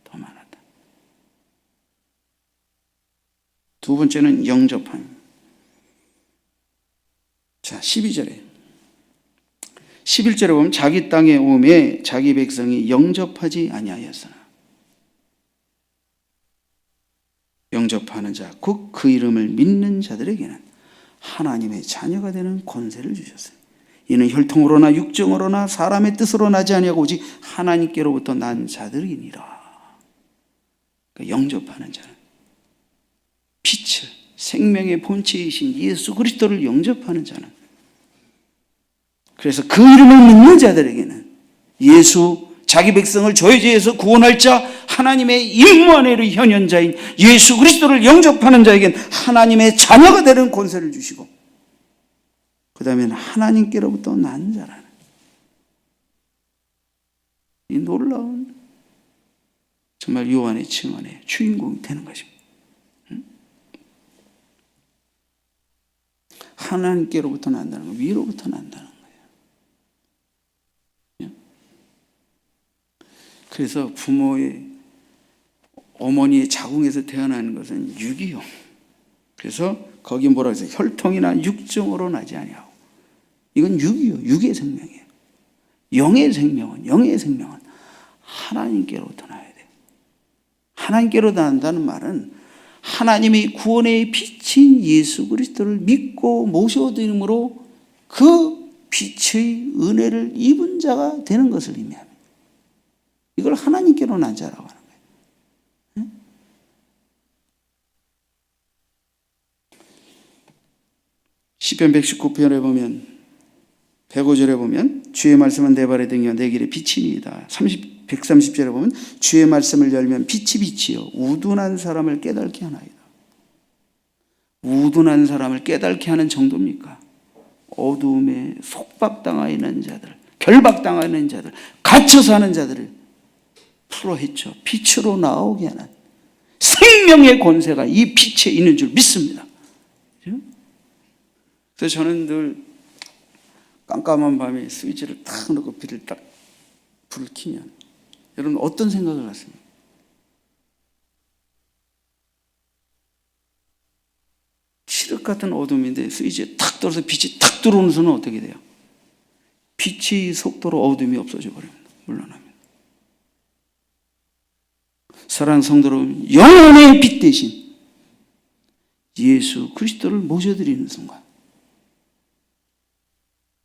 더 많았다. 두 번째는 영접함. 자, 12절에 11절에 보면 자기 땅에 오매 자기 백성이 영접하지 아니하였으나 영접하는 자, 곧 그 이름을 믿는 자들에게는 하나님의 자녀가 되는 권세를 주셨어요. 이는 혈통으로나 육정으로나 사람의 뜻으로 나지 아니하고 오직 하나님께로부터 난 자들이니라. 그러니까 영접하는 자는 빛을, 생명의 본체이신 예수 그리스도를 영접하는 자는 그래서 그 이름을 믿는 자들에게는 예수 자기 백성을 저의 죄에서 구원할 자 하나님의 임무안에의 현현자인 예수 그리스도를 영접하는 자에겐 하나님의 자녀가 되는 권세를 주시고 그 다음에는 하나님께로부터 난 자라는 이 놀라운 정말 요한의 증언의 주인공이 되는 것입니다. 하나님께로부터 난다는 거, 위로부터 난다는 거예요. 그래서 부모의 어머니의 자궁에서 태어나는 것은 육이요. 그래서 거기 뭐라 해서 혈통이나 육정으로 나지 아니하고 이건 육이요, 육의 생명이에요. 영의 생명은 하나님께로부터 나야 돼요. 하나님께로 난다는 말은 하나님의 구원의 빛인 예수 그리스도를 믿고 모셔드림으로 그 빛의 은혜를 입은 자가 되는 것을 의미합니다. 이걸 하나님께로 난 자라고 하는 거예요. 시편 119편에 보면 105절에 보면 주의 말씀은 내 발에 등이요 내 길에 빛이니이다. 130절에 보면 주의 말씀을 열면 빛이요 우둔한 사람을 깨닫게 하나이다. 우둔한 사람을 깨닫게 하는 정도입니까? 어두움에 속박당하 있는 자들, 결박당하 있는 자들, 갇혀 사는 자들을 풀어헤쳐 빛으로 나오게 하는 생명의 권세가 이 빛에 있는 줄 믿습니다. 그래서 저는 늘 깜깜한 밤에 스위치를 탁 넣고 불을 켜면 여러분 어떤 생각을 하십니까? 칠흑 같은 어둠인데 스위치에 탁 들어서 빛이 탁 들어오는 순간 어떻게 돼요? 빛이 속도로 어둠이 없어져 버립니다. 물러납니다. 사랑하는 성도 여러분, 영원의 빛 대신 예수 그리스도를 모셔드리는 순간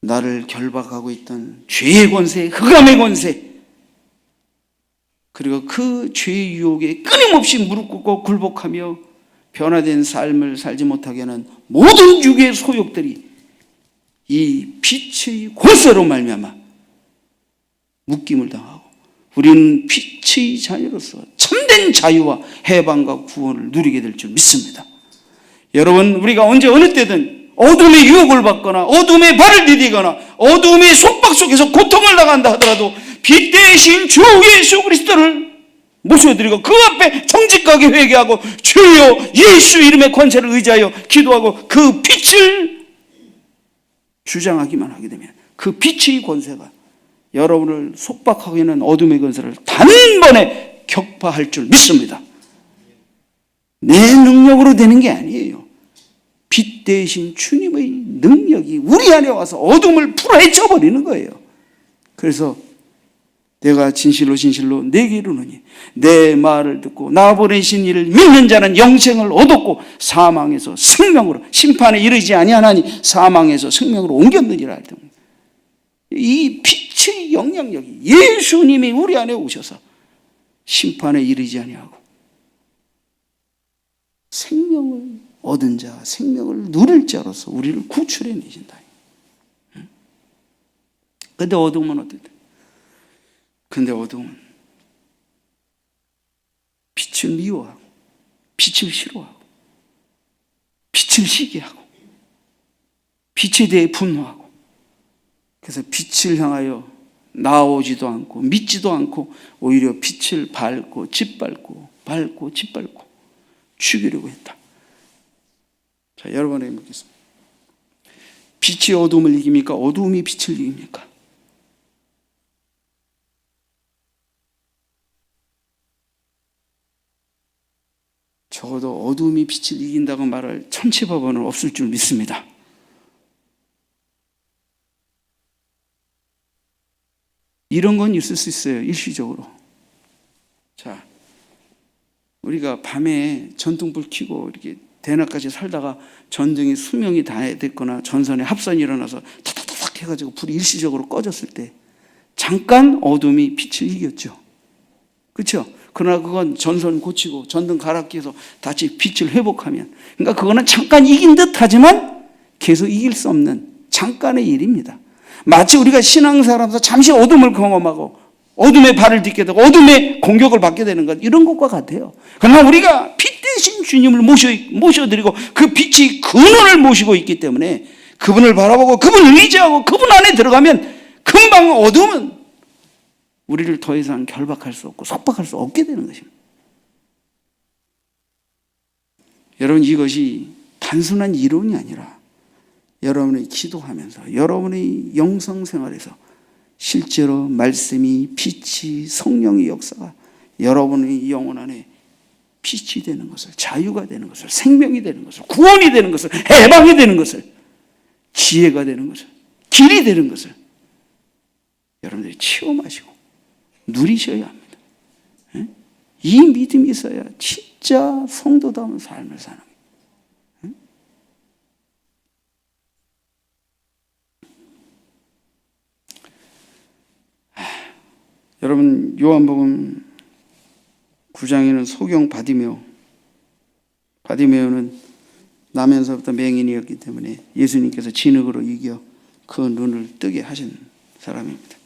나를 결박하고 있던 죄의 권세, 흑암의 권세, 그리고 그 죄의 유혹에 끊임없이 무릎 꿇고 굴복하며 변화된 삶을 살지 못하게 하는 모든 육의 소욕들이 이 빛의 권세로 말미암아 묶임을 당하고 우리는 빛의 자녀로서 참된 자유와 해방과 구원을 누리게 될 줄 믿습니다. 여러분, 우리가 언제 어느 때든 어둠의 유혹을 받거나 어둠의 발을 디디거나 어둠의 속박 속에서 고통을 당한다 하더라도 빛 대신 주 예수 그리스도를 모셔드리고 그 앞에 정직하게 회개하고 주여 예수 이름의 권세를 의지하여 기도하고 그 빛을 주장하기만 하게 되면 그 빛의 권세가 여러분을 속박하고 있는 어둠의 권세를 단번에 격파할 줄 믿습니다. 내 능력으로 되는 게 아니에요. 빛 대신 주님의 능력이 우리 안에 와서 어둠을 풀어헤쳐버리는 거예요. 그래서 내가 진실로 내게 이르노니 내 말을 듣고 나 보내신 이를 믿는 자는 영생을 얻었고 사망에서 생명으로 심판에 이르지 아니하나니 사망에서 생명으로 옮겼느니라 할 때 이 빛의 영향력이 예수님이 우리 안에 오셔서 심판에 이르지 아니하고 생명을 얻은 자, 생명을 누릴 자로서 우리를 구출해 내신다. 근데 어둠은 어떻게 돼? 근데 어둠은 빛을 미워하고 빛을 싫어하고 빛을 시기하고 빛에 대해 분노하고 그래서 빛을 향하여 나오지도 않고 믿지도 않고 오히려 빛을 밟고 짓밟고 죽이려고 했다. 자, 여러분에게 묻겠습니다. 빛이 어둠을 이깁니까? 어둠이 빛을 이깁니까? 적어도 어둠이 빛을 이긴다고 말할 천치법원은 없을 줄 믿습니다. 이런 건 있을 수 있어요. 일시적으로. 자, 우리가 밤에 전등불 켜고 이렇게 대낮까지 살다가 전등이 수명이 다 됐거나 전선에 합선이 일어나서 타닥타닥 해가지고 불이 일시적으로 꺼졌을 때 잠깐 어둠이 빛을 이겼죠. 그렇죠? 그러나 그건 전선 고치고 전등 갈아 끼워서 다시 빛을 회복하면, 그러니까 그거는 잠깐 이긴 듯 하지만 계속 이길 수 없는 잠깐의 일입니다. 마치 우리가 신앙생활하면서 잠시 어둠을 경험하고 어둠에 발을 딛게 되고 어둠의 공격을 받게 되는 것, 이런 것과 같아요. 그러나 우리가 빛 대신 주님을 모셔드리고 그 빛이 근원을 모시고 있기 때문에 그분을 바라보고 그분을 의지하고 그분 안에 들어가면 금방 어둠은 우리를 더 이상 결박할 수 없고 속박할 수 없게 되는 것입니다. 여러분, 이것이 단순한 이론이 아니라 여러분의 기도하면서 여러분의 영성생활에서 실제로 말씀이, 빛이, 성령의 역사가 여러분의 영혼 안에 빛이 되는 것을, 자유가 되는 것을, 생명이 되는 것을, 구원이 되는 것을, 해방이 되는 것을, 지혜가 되는 것을, 길이 되는 것을 여러분들이 체험하시고 누리셔야 합니다. 이 믿음이 있어야 진짜 성도다운 삶을 사는 거예요. 여러분, 요한복음 9장에는 소경 바디메오는 나면서부터 맹인이었기 때문에 예수님께서 진흙으로 이겨 그 눈을 뜨게 하신 사람입니다.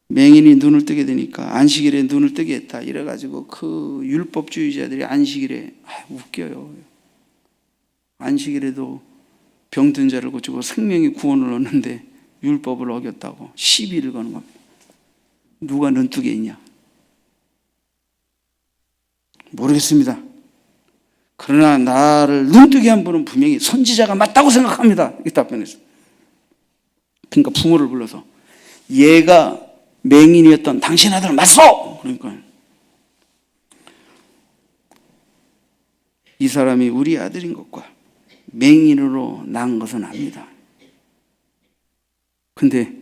맹인이 눈을 뜨게 되니까 안식일에 눈을 뜨게 했다 이래가지고 그 율법주의자들이 안식일에 웃겨요. 안식일에도 병든 자를 고치고 생명의 구원을 얻는데 율법을 어겼다고 시비를 거는 겁니다. 누가 눈뜨게 있냐? 모르겠습니다. 그러나 나를 눈뜨게 한 분은 분명히 선지자가 맞다고 생각합니다. 이렇게 답변했어요. 그러니까 부모를 불러서 얘가 맹인이었던 당신 아들 맞소! 그러니까 이 사람이 우리 아들인 것과 맹인으로 낳은 것은 압니다. 근데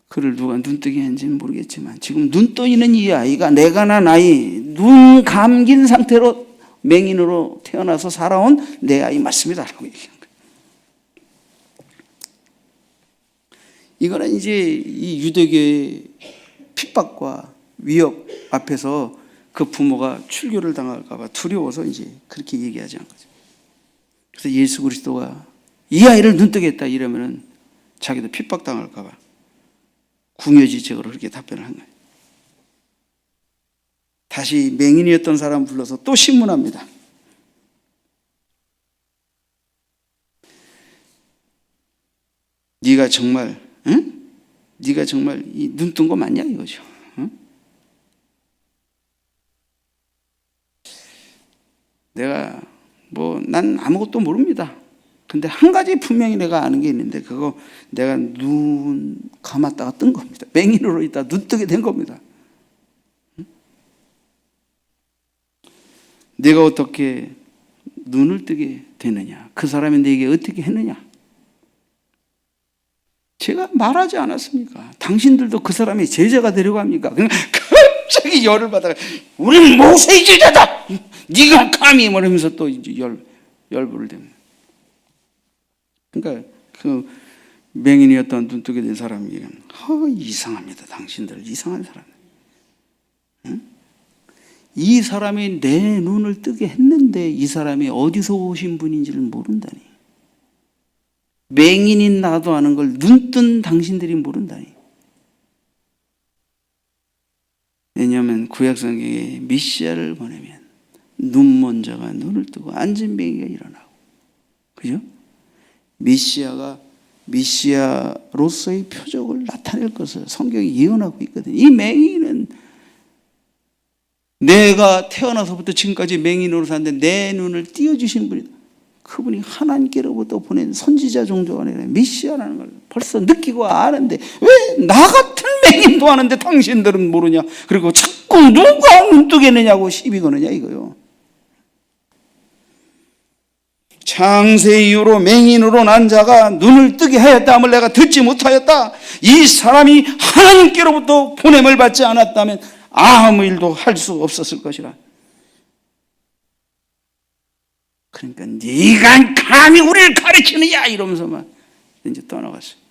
그를 누가 눈뜨게 했는지는 모르겠지만 지금 눈 떠있는 이 아이가 내가 낳은 아이, 눈 감긴 상태로 맹인으로 태어나서 살아온 내 아이 맞습니다 라고 얘기한 거예요. 이거는 이제 이 유대교의 핍박과 위협 앞에서 그 부모가 출교를 당할까 봐 두려워서 이제 그렇게 얘기하지 않은 거죠. 그래서 예수 그리스도가 이 아이를 눈뜨게 했다 이러면은 자기도 핍박당할까 봐 궁여지책으로 그렇게 답변을 한 거예요. 다시 맹인이었던 사람 불러서 또 신문합니다. 네가 정말 이 눈 뜬 거 맞냐 이거죠. 응? 내가 난 아무것도 모릅니다. 근데 한 가지 분명히 내가 아는 게 있는데 그거 내가 눈 감았다가 뜬 겁니다. 맹인으로 있다 눈 뜨게 된 겁니다. 응? 내가 어떻게 눈을 뜨게 되느냐? 그 사람이 내게 어떻게 했느냐? 제가 말하지 않았습니까? 당신들도 그 사람이 제자가 되려고 합니까? 그냥 갑자기 열을 받아가 우리는 모세의 제자다! 네가 감히 이러면서 또 이제 열불을 댑니다. 그러니까 그 맹인이었던 눈뜨게 된 사람이 이상합니다. 당신들 이상한 사람. 응? 이 사람이 내 눈을 뜨게 했는데 이 사람이 어디서 오신 분인지를 모른다니. 맹인인 나도 아는 걸 눈뜬 당신들이 모른다니. 왜냐하면 구약성경에 메시아를 보내면 눈먼 자가 눈을 뜨고 앉은 맹인이 일어나고, 그죠? 메시아로서의 표적을 나타낼 것을 성경이 예언하고 있거든요. 이 맹인은 내가 태어나서부터 지금까지 맹인으로 사는데 내 눈을 띄워주신 분이다. 그분이 하나님께로부터 보낸 선지자 정도가 아니라 메시아라는 걸 벌써 느끼고 아는데 왜 나 같은 맹인도 아는데 당신들은 모르냐? 그리고 자꾸 누가 눈 뜨겠느냐고 시비 거느냐 이거요. 창세 이후로 맹인으로 난 자가 눈을 뜨게 하였다함을 내가 듣지 못하였다. 이 사람이 하나님께로부터 보냄을 받지 않았다면 아무 일도 할 수 없었을 것이라. 그러니까 네가 감히 우리를 가르치느냐 이러면서 막 이제 떠나갔어요.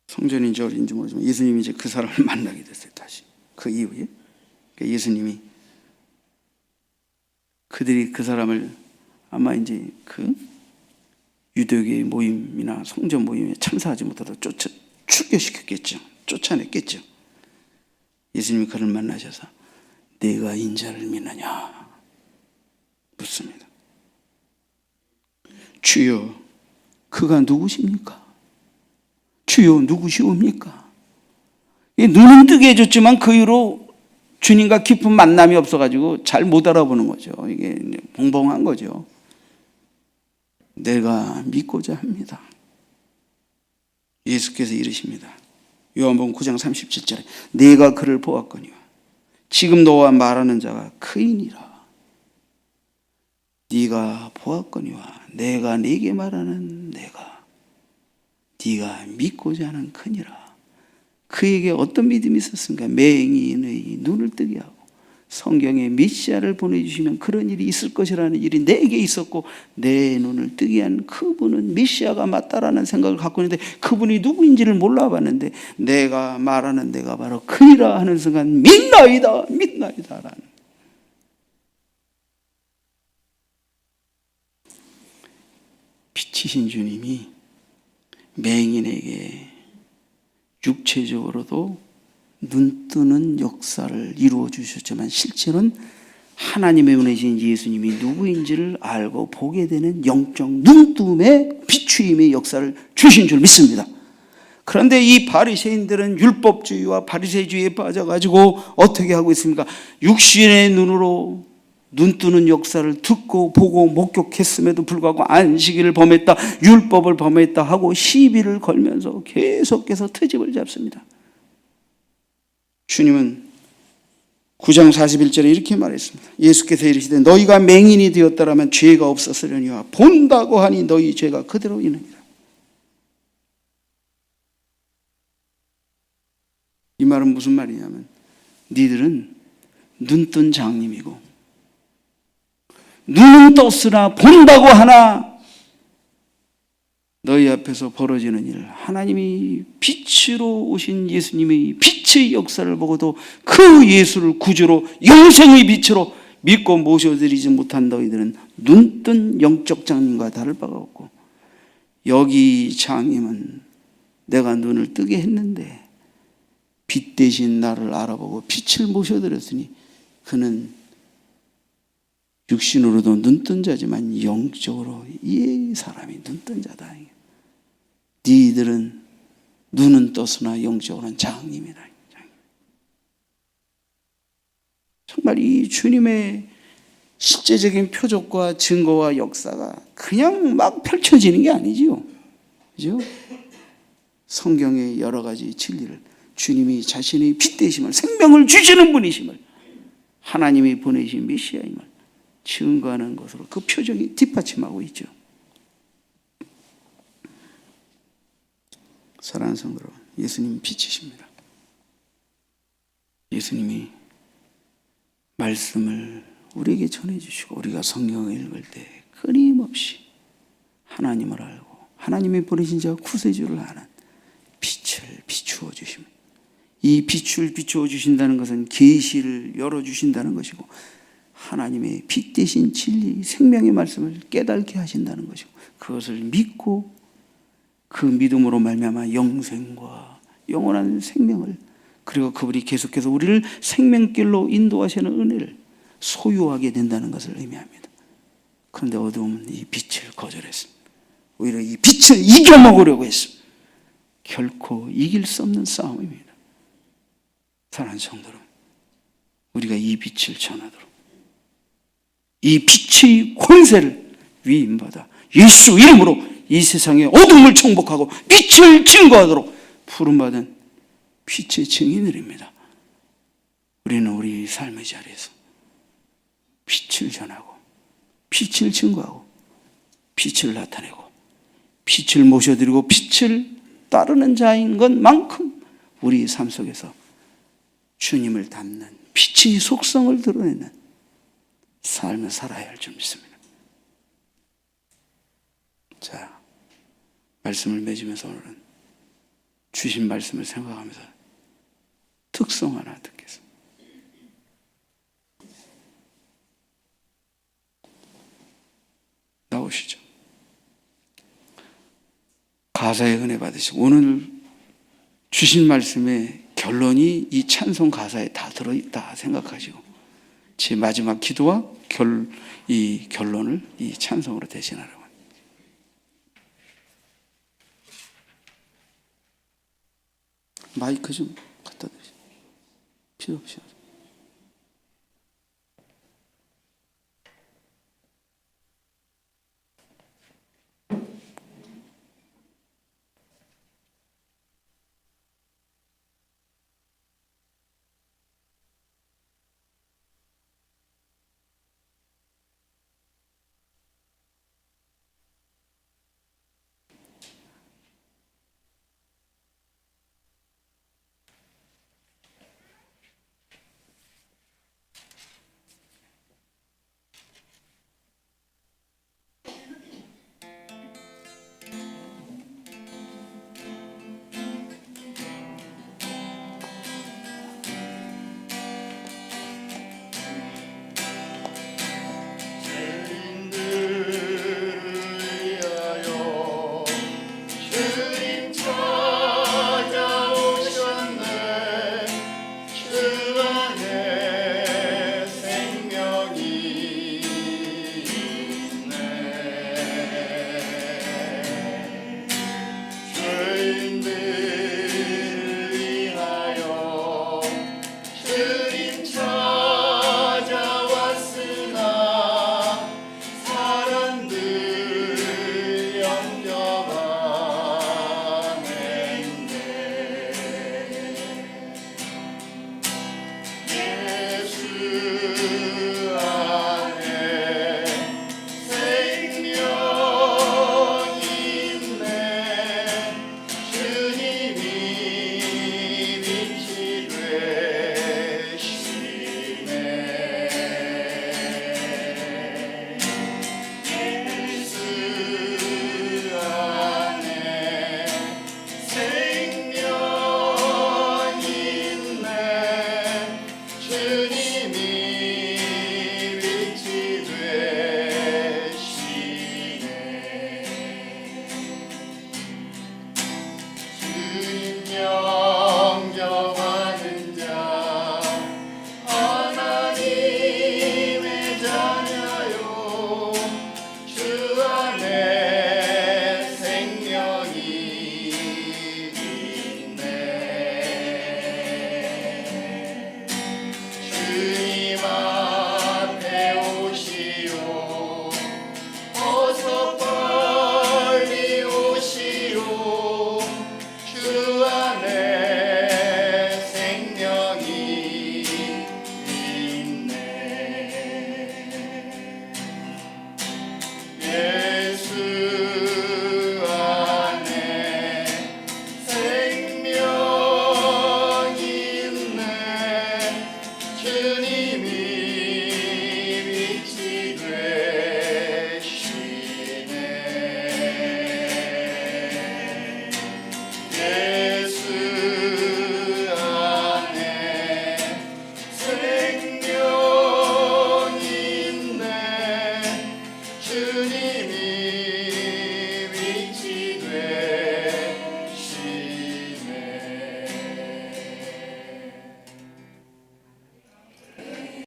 성전인지 어딘지 모르지만, 예수님이 이제 예수님이 그 사람을 만나게 됐어요. 다시 그 이후에 예수님이 그들이 그 사람을 아마 이제 그 유대교의 모임이나 성전 모임에 참석하지 못하도록 출교시켰겠죠. 쫓아냈겠죠. 예수님이 그를 만나셔서 내가 인자를 믿느냐 묻습니다. 주여, 그가 누구십니까? 주여, 누구시옵니까? 눈은 뜨게 해줬지만 그 이후로 주님과 깊은 만남이 없어가지고 잘 못 알아보는 거죠. 이게 벙벙한 거죠. 내가 믿고자 합니다. 예수께서 이르십니다. 요한복음 9장 37절에 내가 그를 보았거니와 지금 너와 말하는 자가 그이니라. 네가 보았거니와 내가 네게 말하는 내가 네가 믿고자 하는 그니라. 그에게 어떤 믿음이 있었습니까? 맹인의 눈을 뜨게 하고 성경에 메시아를 보내주시면 그런 일이 있을 것이라는 일이 내게 있었고 내 눈을 뜨게 한 그분은 메시아가 맞다라는 생각을 갖고 있는데 그분이 누구인지를 몰라봤는데 내가 말하는 내가 바로 그이라 하는 순간 믿나이다 라는 빛이신 주님이 맹인에게 육체적으로도 눈뜨는 역사를 이루어 주셨지만 실제로는 하나님의 보내신 예수님이 누구인지를 알고 보게 되는 영적 눈뜸의 비추임의 역사를 주신 줄 믿습니다. 그런데 이 바리새인들은 율법주의와 바리새주의에 빠져가지고 어떻게 하고 있습니까? 육신의 눈으로 눈뜨는 역사를 듣고 보고 목격했음에도 불구하고 안식일을 범했다, 율법을 범했다 하고 시비를 걸면서 계속해서 트집을 잡습니다. 주님은 9장 41절에 이렇게 말했습니다. 예수께서 이르시되 너희가 맹인이 되었더라면 죄가 없었으려니와 본다고 하니 너희 죄가 그대로 있느니라. 이 말은 무슨 말이냐면 니들은 눈뜬 장님이고 눈은 떴으나 본다고 하나 너희 앞에서 벌어지는 일, 하나님이 빛으로 오신 예수님의 빛의 역사를 보고도 그 예수를 구주로 영생의 빛으로 믿고 모셔드리지 못한 너희들은 눈뜬 영적 장님과 다를 바가 없고 여기 장님은 내가 눈을 뜨게 했는데 빛 대신 나를 알아보고 빛을 모셔드렸으니 그는 육신으로도 눈뜬 자지만 영적으로 이 사람이 눈뜬 자다. 너희들은 눈은 떴으나 영적으로는 장님이다. 정말 이 주님의 실제적인 표적과 증거와 역사가 그냥 막 펼쳐지는 게 아니지요. 그죠? 성경의 여러 가지 진리를 주님이 자신의 빛 되심을 생명을 주시는 분이심을 하나님이 보내신 메시아임을 증거하는 것으로 그 표정이 뒷받침하고 있죠. 사랑하는 성도 여러분, 예수님 빛이십니다. 예수님이 말씀을 우리에게 전해주시고 우리가 성경을 읽을 때 끊임없이 하나님을 알고 하나님이 보내신 자 구세주를 아는 빛을 비추어 주십니다. 이 빛을 비추어 주신다는 것은 계시를 열어주신다는 것이고 하나님의 빛 대신 진리, 생명의 말씀을 깨닫게 하신다는 것이고 그것을 믿고 그 믿음으로 말미암아 영생과 영원한 생명을 그리고 그분이 계속해서 우리를 생명길로 인도하시는 은혜를 소유하게 된다는 것을 의미합니다. 그런데 어두움은 이 빛을 거절했습니다. 오히려 이 빛을 이겨먹으려고 했습니다. 결코 이길 수 없는 싸움입니다. 사랑하는 성도 여러분, 우리가 이 빛을 전하도록 이 빛의 권세를 위임받아 예수 이름으로 이 세상의 어둠을 정복하고 빛을 증거하도록 부름받은 빛의 증인들입니다. 우리는 우리 삶의 자리에서 빛을 전하고 빛을 증거하고 빛을 나타내고 빛을 모셔드리고 빛을 따르는 자인 것만큼 우리 삶 속에서 주님을 닮는 빛의 속성을 드러내는 삶을 살아야 할 줄 믿습니다. 자, 말씀을 맺으면서 오늘은 주신 말씀을 생각하면서 특성 하나 듣겠습니다. 가사의 은혜 받으시고 오늘 주신 말씀의 결론이 이 찬송 가사에 다 들어있다 생각하시고 제 마지막 기도와 이 결론을 이 찬송으로 대신하라고. 마이크 좀 갖다 드리세요. 필요 없이.